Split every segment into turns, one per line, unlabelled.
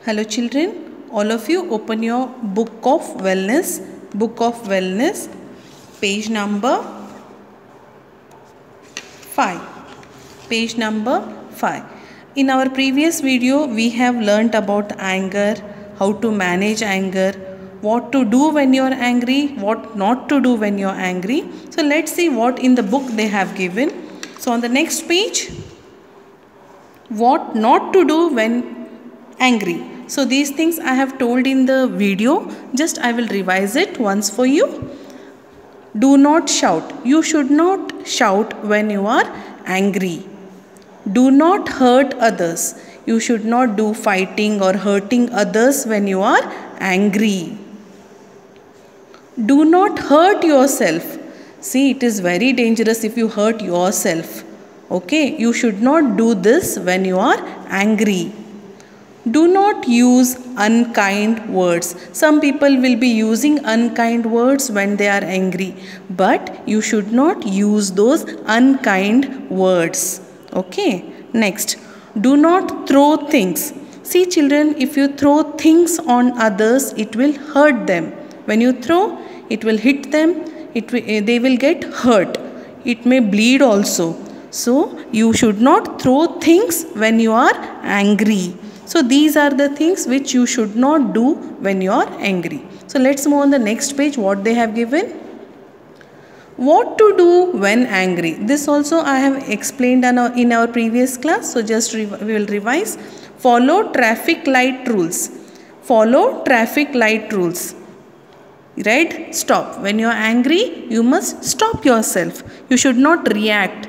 Hello children, all of you open your book of wellness, page number 5. Page number 5. In our previous video, we have learnt about anger, how to manage anger, what to do when you are angry, what not to do when you are angry. So let's see what in the book they have given. So on the next page, what not to do when angry. So these things I have told in the video, just I will revise it once for you. Do not shout. You should not shout when you are angry. Do not hurt others. You should not do fighting or hurting others when you are angry. Do not hurt yourself. See, it is very dangerous if you hurt yourself. Okay, you should not do this when you are angry. Do not use unkind words. Some people will be using unkind words when they are angry, but you should not use those unkind words. Okay, next, do not throw things. See children, if you throw things on others, it will hurt them. When you throw, it will hit them, they will get hurt. It may bleed also. So, you should not throw things when you are angry. So, these are the things which you should not do when you are angry. So, let's move on the next page, what they have given. What to do when angry. This also I have explained in our previous class. So, just we will revise. Follow traffic light rules. Follow traffic light rules. Right? Stop. When you are angry, you must stop yourself. You should not react.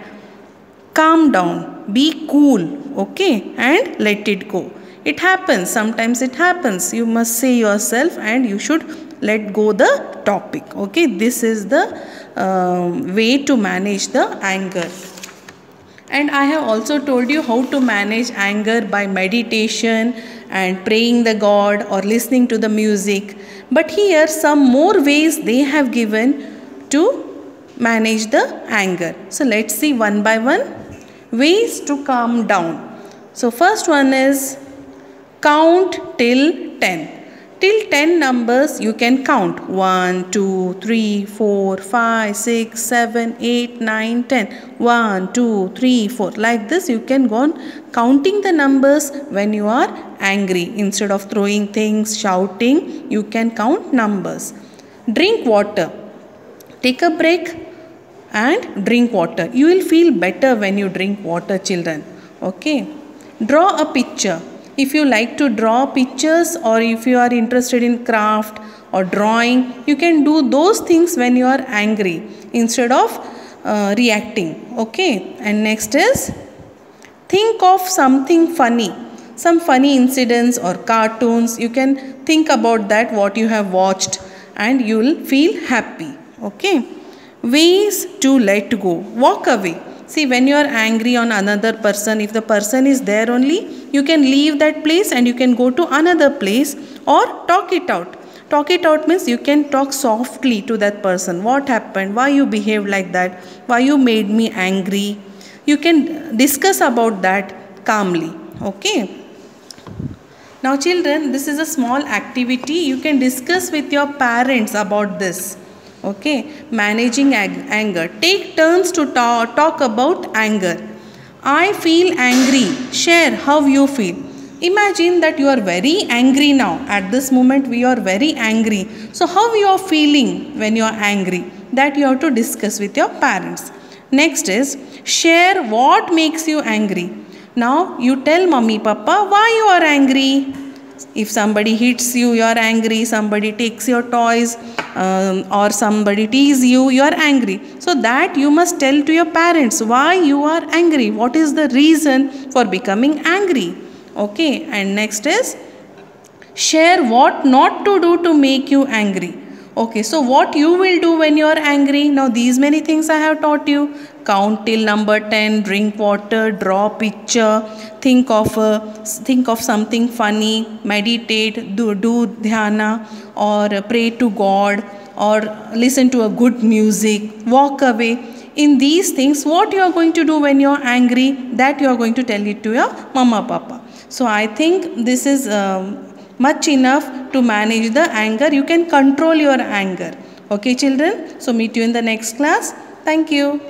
Calm down. Be cool. Okay? And let it go. It happens. Sometimes it happens. You must say yourself and you should let go the topic. Okay? This is the way to manage the anger. And I have also told you how to manage anger by meditation and praying the God or listening to the music. But here some more ways they have given to manage the anger. So let's see one by one. Ways to calm down. So first one is count till 10. Till 10 numbers you can count. 1, 2, 3, 4, 5, 6, 7, 8, 9, 10. 1, 2, 3, 4. Like this you can go on counting the numbers when you are angry. Instead of throwing things, shouting, you can count numbers. Drink water. Take a break and drink water. You will feel better when you drink water, children. Okay. Draw a picture. If you like to draw pictures or if you are interested in craft or drawing, you can do those things when you are angry instead of reacting. Okay. And next is think of something funny. Some funny incidents or cartoons. You can think about that what you have watched and you will feel happy. Okay. Ways to let go. Walk away. See, when you are angry on another person, if the person is there only, you can leave that place and you can go to another place or talk it out. Talk it out means you can talk softly to that person. What happened? Why you behaved like that? Why you made me angry? You can discuss about that calmly. Okay. Now children, this is a small activity. You can discuss with your parents about this. Okay, managing anger. Take turns to talk about anger. I feel angry. Share how you feel. Imagine that you are very angry now. At this moment we are very angry. So how you are feeling when you are angry? That you have to discuss with your parents. Next is share what makes you angry. Now you tell mommy, papa why you are angry. If somebody hits you, you are angry. Somebody takes your toys or somebody teases you, you are angry. So that you must tell to your parents why you are angry. What is the reason for becoming angry? Okay. And next is share what not to do to make you angry. Okay. So what you will do when you are angry? Now these many things I have taught you. Count till number 10, drink water, draw picture, think of something funny, meditate, do dhyana or pray to God or listen to a good music, walk away. In these things, what you are going to do when you are angry, that you are going to tell it to your mama, papa. So I think this is much enough to manage the anger. You can control your anger. Okay children, so meet you in the next class. Thank you.